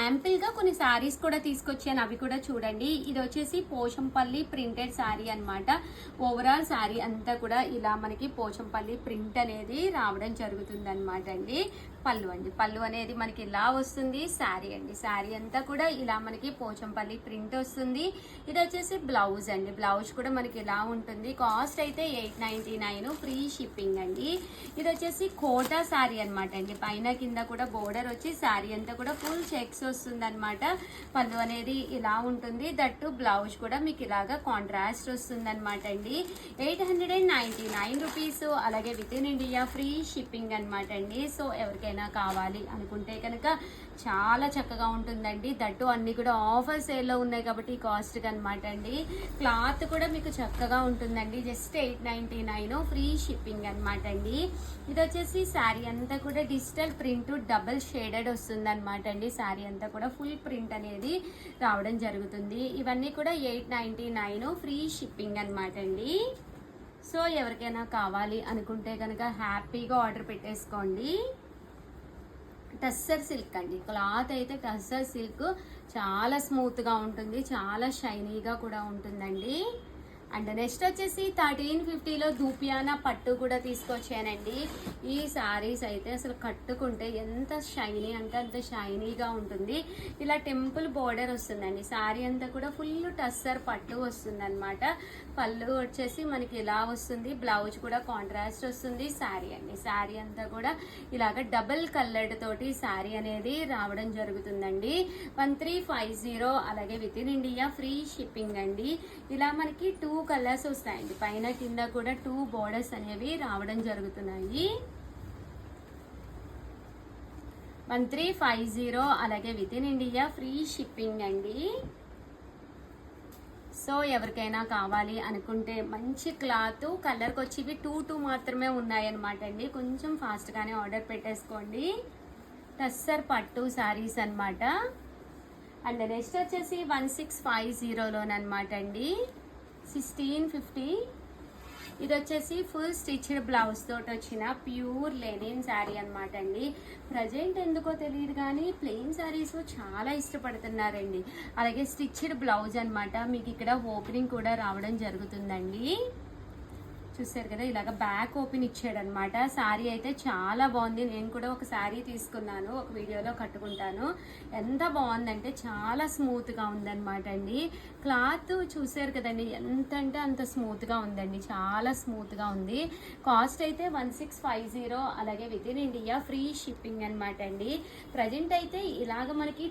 శాంపిల్గా కొన్ని శారీస్ కూడా తీసుకొచ్చాను, అవి కూడా చూడండి. ఇది వచ్చేసి పోచంపల్లి ప్రింటెడ్ శారీ అనమాట. ఓవరాల్ శారీ అంతా కూడా ఇలా మనకి పోచంపల్లి ప్రింట్ అనేది రావడం జరుగుతుంది అనమాట అండి. పళ్ళు అనేది మనకి ఇలా వస్తుంది. శారీ అండి, శారీ అంతా కూడా ఇలా మనకి పోచంపల్లి ప్రింట్ వస్తుంది. ఇది వచ్చేసి బ్లౌజ్ అండి, బ్లౌజ్ కూడా మనకి ఇలా ఉంటుంది. కాస్ట్ అయితే 899, ఫ్రీ షిప్పింగ్ అండి. ఇది వచ్చేసి కోటా శారీ అనమాట అండి. పైన కింద కూడా బోర్డర్ వచ్చి శారీ అంతా కూడా ఫుల్ చెక్స్ వస్తుంది అనమాట. పళ్ళు అనేది ఇలా ఉంటుంది. దట్టు బ్లౌజ్ కూడా మీకు ఇలాగా కాంట్రాస్ట్ వస్తుంది అనమాట అండి. 899 రూపీస్. అలాగే with in India free shipping అనమాట అండి. సో ఎవరికైనా కావాలి అనుకుంటే కనుక చాలా చక్కగా ఉంటుందండి. దట్టు అన్ని కూడా ఆఫర్ సేల్లో ఉన్నాయి కాబట్టి కాస్ట్ అనమాట అండి. క్లాత్ కూడా మీకు చక్కగా ఉంటుందండి. జస్ట్ 899, ఫ్రీ షిప్పింగ్ అనమాట అండి. ఇది వచ్చేసి శారీ అంతా కూడా డిజిటల్ ప్రింట్ డబుల్ షేడెడ్ వస్తుంది అనమాట అండి. శారీ అంతా కూడా ఫుల్ ప్రింట్ అనేది రావడం జరుగుతుంది. ఇవన్నీ కూడా 899, ఫ్రీ షిప్పింగ్ అనమాట అండి. సో ఎవరికైనా కావాలి అనుకుంటే కనుక హ్యాపీగా ఆర్డర్ పెట్టేసుకోండి. టస్సర్ సిల్క్ అండి, క్లాత్ అయితే టస్సర్ సిల్క్ చాలా స్మూత్గా ఉంటుంది, చాలా షైనీగా కూడా ఉంటుందండి. అండ్ నెక్స్ట్ వచ్చేసి 1350లో దూపియానా పట్టు కూడా తీసుకొచ్చానండి. ఈ శారీస్ అయితే అసలు కట్టుకుంటే ఎంత షైనీ అంటే అంత షైనీగా ఉంటుంది. ఇలా టెంపుల్ బోర్డర్ వస్తుందండి. శారీ అంతా కూడా ఫుల్ టస్సర్ పట్టు వస్తుంది అనమాట. పళ్ళు వచ్చేసి మనకి ఇలా వస్తుంది. బ్లౌజ్ కూడా కాంట్రాస్ట్ వస్తుంది. శారీ అండి, శారీ అంతా కూడా ఇలాగ డబుల్ కలర్డ్ తోటి శారీ అనేది రావడం జరుగుతుందండి. 1350. అలాగే with in India free shipping అండి. ఇలా మనకి 2 కలర్స్ వస్తాయండి. పైన కింద కూడా 2 బోర్డర్స్ అనేవి రావడం జరుగుతున్నాయి. 1350. అలాగే with in India free shipping అండి. సో ఎవరికైనా కావాలి అనుకుంటే మంచి క్లాత్, కలర్కి వచ్చి ఇవి 2 మాత్రమే ఉన్నాయన్నమాట అండి. కొంచెం ఫాస్ట్గానే ఆర్డర్ పెట్టేసుకోండి. టస్సర్ పట్టు శారీస్ అనమాట. అండ్ నెక్స్ట్ వచ్చేసి 1650లోనమాట అండి. 1650. ఇది వచ్చేసి ఫుల్ స్టిచ్డ్ బ్లౌజ్ తోటి వచ్చిన ప్యూర్ లెనిన్ శారీ అనమాట అండి. ప్రజెంట్ ఎందుకో తెలియదు కానీ ప్లెయిన్ శారీస్ చాలా ఇష్టపడుతున్నారండి. అలాగే స్టిచ్డ్ బ్లౌజ్ అనమాట. మీకు ఇక్కడ ఓపెనింగ్ కూడా రావడం జరుగుతుందండి. చూసారు కదా, ఇలాగ బ్యాక్ ఓపెన్ ఇచ్చాడు అనమాట. శారీ అయితే చాలా బాగుంది. నేను కూడా ఒక శారీ తీసుకున్నాను, ఒక వీడియోలో కట్టుకుంటాను. ఎంత బాగుందంటే చాలా స్మూత్గా ఉందన్నమాట అండి. క్లాత్ చూసారు కదండి, ఎంత అంటే అంత స్మూత్గా ఉందండి, చాలా స్మూత్గా ఉంది. కాస్ట్ అయితే 1650. అలాగే with in India free shipping అనమాట అండి. ప్రజెంట్ అయితే ఇలాగ మనకి